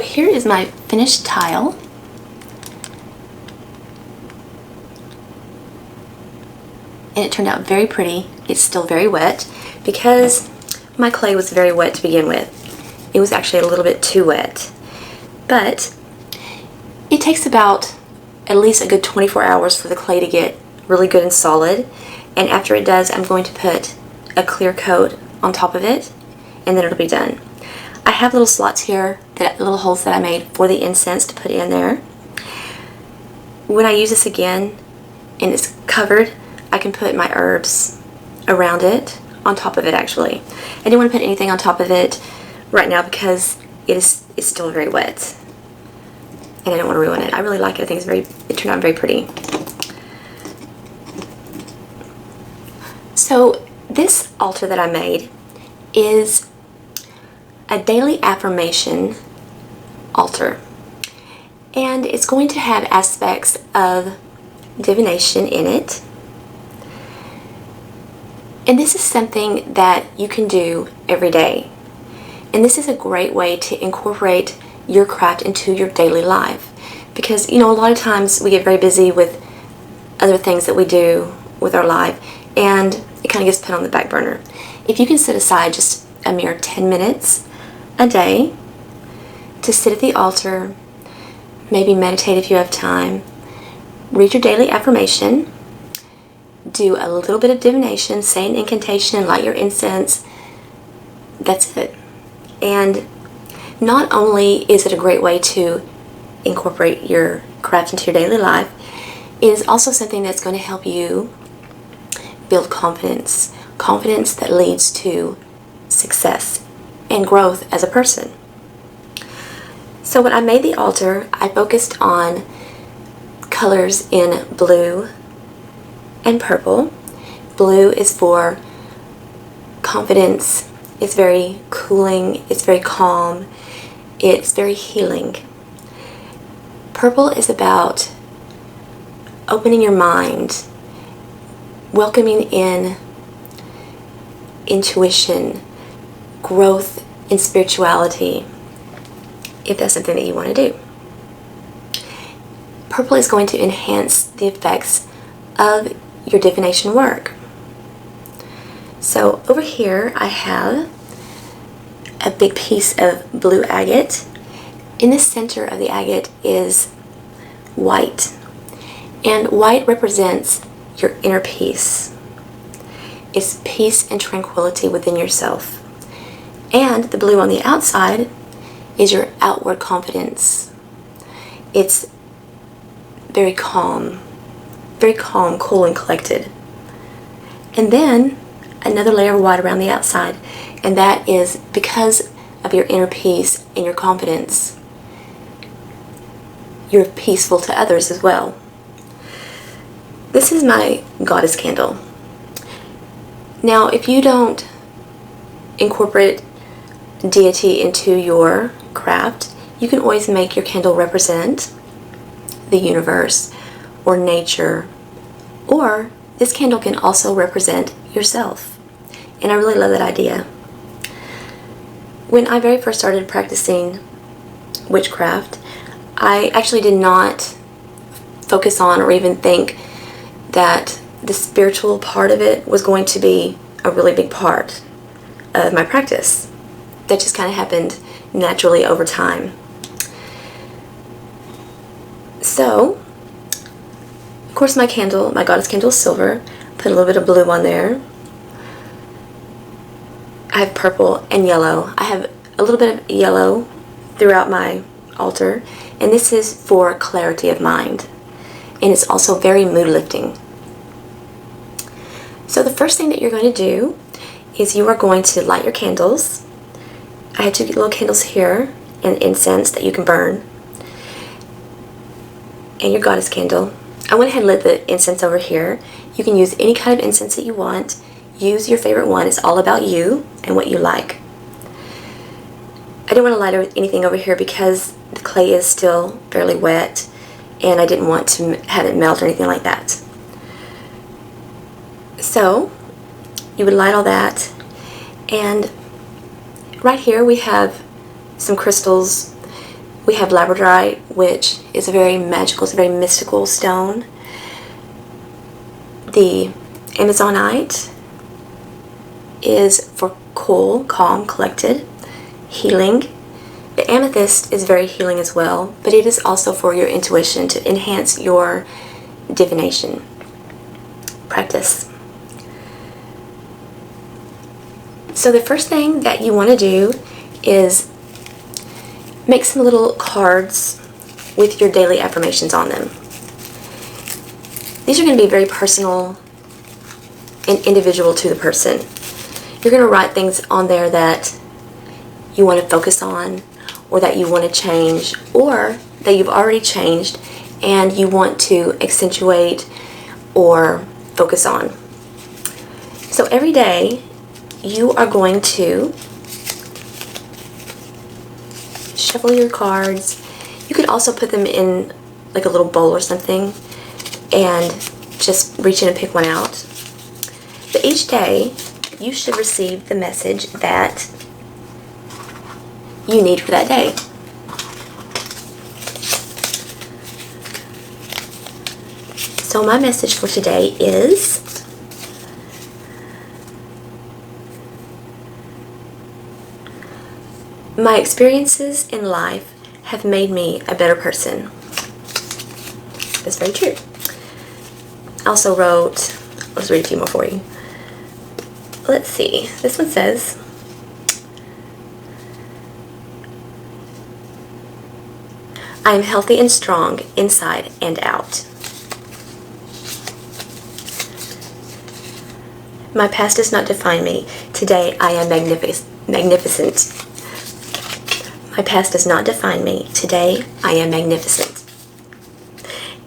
here is my finished tile. And it turned out very pretty. It's still very wet because my clay was very wet to begin with. It was actually a little bit too wet. But it takes about at least a good 24 hours for the clay to get really good and solid. And after it does, I'm going to put a clear coat on top of it, and then it'll be done. I have little slots here, little holes that I made for the incense to put in there. When I use this again and it's covered, I can put my herbs around it, on top of it actually. I didn't want to put anything on top of it right now because it's still very wet. And I don't want to ruin it. I really like it. I think it turned out very pretty. So this altar that I made is a daily affirmation altar. And it's going to have aspects of divination in it. And this is something that you can do every day. And this is a great way to incorporate your craft into your daily life. Because, you know, a lot of times we get very busy with other things that we do with our life, and it kind of gets put on the back burner. If you can set aside just a mere 10 minutes a day to sit at the altar, maybe meditate if you have time, read your daily affirmation, do a little bit of divination, say an incantation, light your incense, that's it. And not only is it a great way to incorporate your craft into your daily life, it is also something that's going to help you build confidence. Confidence that leads to success and growth as a person. So when I made the altar, I focused on colors in blue and purple. Blue is for confidence. It's very cooling, it's very calm, it's very healing. Purple is about opening your mind, welcoming in intuition, growth in spirituality, if that's something that you want to do. Purple is going to enhance the effects of your divination work. So over here I have a big piece of blue agate. In the center of the agate is white. And white represents your inner peace. It's peace and tranquility within yourself. And the blue on the outside is your outward confidence. It's very calm, cool, and collected. And then another layer of white around the outside, and that is because of your inner peace and your confidence. You're peaceful to others as well. This is my goddess candle. Now, if you don't incorporate deity into your craft, you can always make your candle represent the universe or nature, or this candle can also represent yourself. And I really love that idea. When I very first started practicing witchcraft, I actually did not focus on or even think that the spiritual part of it was going to be a really big part of my practice. That just kind of happened naturally over time. So, of course my candle, my goddess candle is silver. Put a little bit of blue on there. I have purple and yellow. I have a little bit of yellow throughout my altar, and this is for clarity of mind. And it's also very mood lifting. So the first thing that you're going to do is you are going to light your candles. I have 2 little candles here and incense that you can burn. And your goddess candle. I went ahead and lit the incense over here. You can use any kind of incense that you want. Use your favorite one. It's all about you and what you like. I didn't want to light anything over here because the clay is still fairly wet, and I didn't want to have it melt or anything like that. So you would light all that, and right here we have some crystals. We have labradorite, which is a very magical, it's a very mystical stone. The amazonite is for cool, calm, collected, healing. The amethyst is very healing as well, but it is also for your intuition, to enhance your divination practice. So the first thing that you want to do is make some little cards with your daily affirmations on them. These are going to be very personal and individual to the person. You're going to write things on there that you want to focus on, or that you want to change, or that you've already changed and you want to accentuate or focus on. So every day you are going to shuffle your cards. You could also put them in like a little bowl or something and just reach in and pick one out. But each day you should receive the message that you need for that day. So my message for today is my experiences in life have made me a better person. That's very true. I also wrote, let's read a few more for you. Let's see, this one says, I am healthy and strong inside and out. My past does not define me. Today I am magnificent. My past does not define me. Today I am magnificent.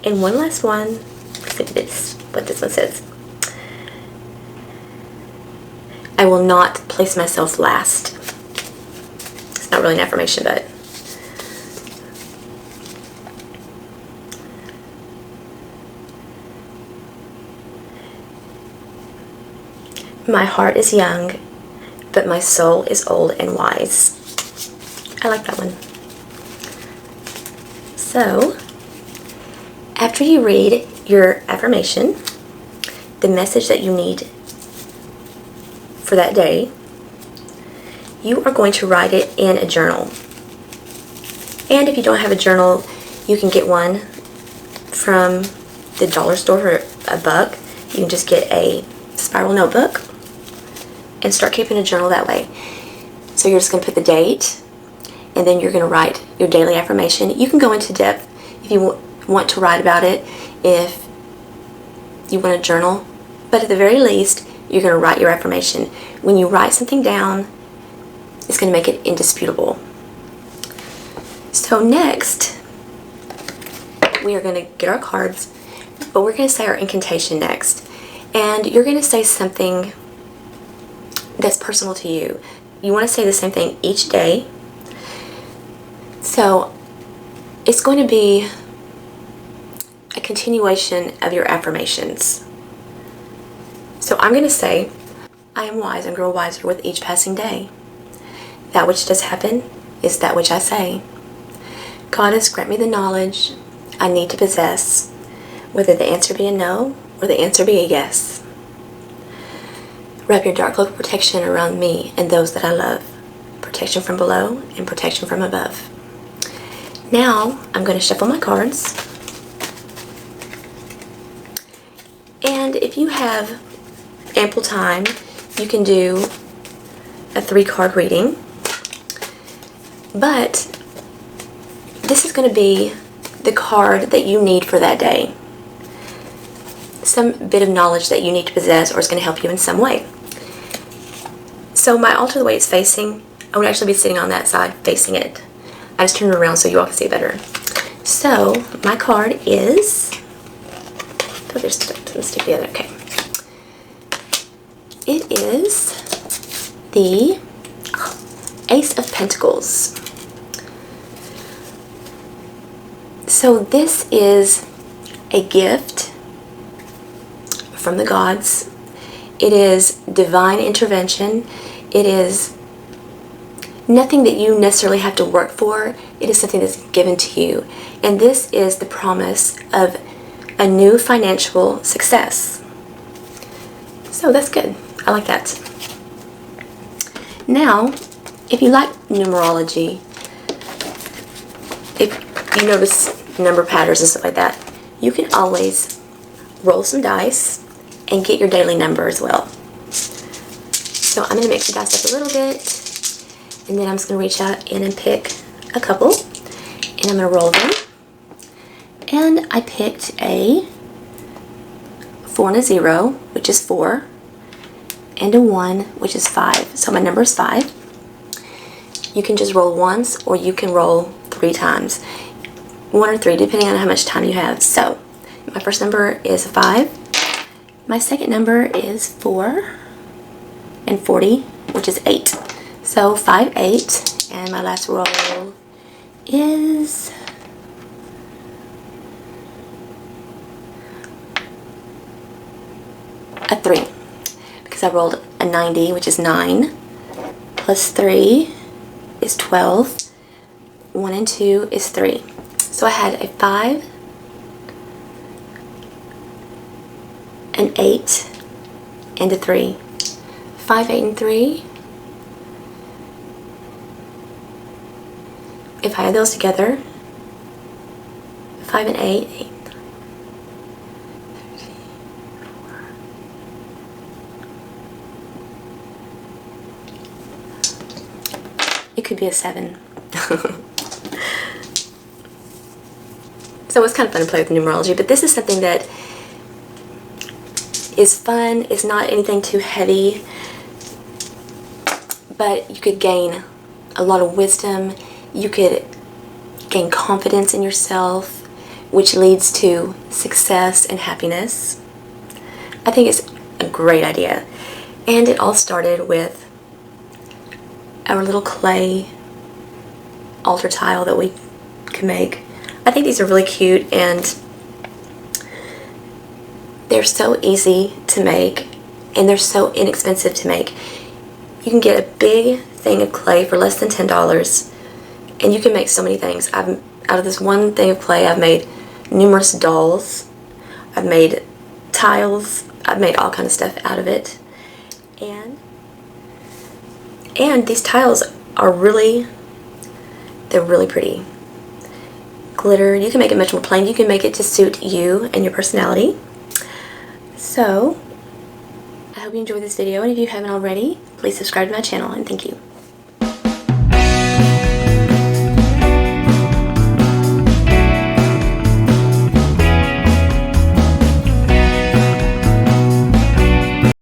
And one last one. Let's see what this one says. I will not place myself last. It's not really an affirmation, but my heart is young, but my soul is old and wise. I like that one. So, after you read your affirmation, the message that you need for that day, you are going to write it in a journal. And if you don't have a journal, you can get one from the dollar store for $1. You can just get a spiral notebook and start keeping a journal that way. So you're just going to put the date, and then you're going to write your daily affirmation. You can go into depth if you want to write about it, if you want a journal, but at the very least, you're going to write your affirmation. When you write something down, it's going to make it indisputable. So next, we are going to get our cards, but we're going to say our incantation next. And you're going to say something that's personal to you. You want to say the same thing each day. So it's going to be a continuation of your affirmations. So I'm going to say, I am wise and grow wiser with each passing day. That which does happen is that which I say. Goddess, grant me the knowledge I need to possess, whether the answer be a no or the answer be a yes. Wrap your dark cloak of protection around me and those that I love. Protection from below and protection from above. Now, I'm going to shuffle my cards. And if you have ample time, you can do a 3-card reading. But this is going to be the card that you need for that day. Some bit of knowledge that you need to possess, or it's going to help you in some way. So my altar, the way it's facing, I would actually be sitting on that side facing it. I just turned it around so you all can see it better. So my card is, oh, they're stuck together. Okay. It is the Ace of Pentacles. So this is a gift from the gods. It is divine intervention. It is nothing that you necessarily have to work for. It is something that's given to you. And this is the promise of a new financial success. So that's good. I like that. Now, if you like numerology, if you notice number patterns and stuff like that, you can always roll some dice and get your daily number as well. So I'm going to mix the dice up a little bit, and then I'm just going to reach out in and pick a couple, and I'm going to roll them. And I picked a 4 and a 0, which is 4, and a 1, which is 5. So my number is 5. You can just roll once, or you can roll 3 times. 1 or 3, depending on how much time you have. So my first number is 5. My second number is 4 and 40, which is 8. So 5, 8, and my last roll is a 3, because I rolled a 90, which is 9, plus 3 is 12, 1 and 2 is 3. So I had a 5, an 8, and a 3. 5, 8, and 3. If I add those together, 5 and 8, 8, 13, 4. It could be a 7. So it's kind of fun to play with numerology, but this is something that is fun. It's not anything too heavy, but you could gain a lot of wisdom. You could gain confidence in yourself, which leads to success and happiness. I think it's a great idea. And it all started with our little clay altar tile that we can make. I think these are really cute, and they're so easy to make, and they're so inexpensive to make. You can get a big thing of clay for less than $10, and you can make so many things. Out of this one thing of clay, I've made numerous dolls, I've made tiles, I've made all kinds of stuff out of it. And these tiles are they're really pretty. Glitter, you can make it much more plain. You can make it to suit you and your personality. So, I hope you enjoyed this video, and if you haven't already, please subscribe to my channel, and thank you.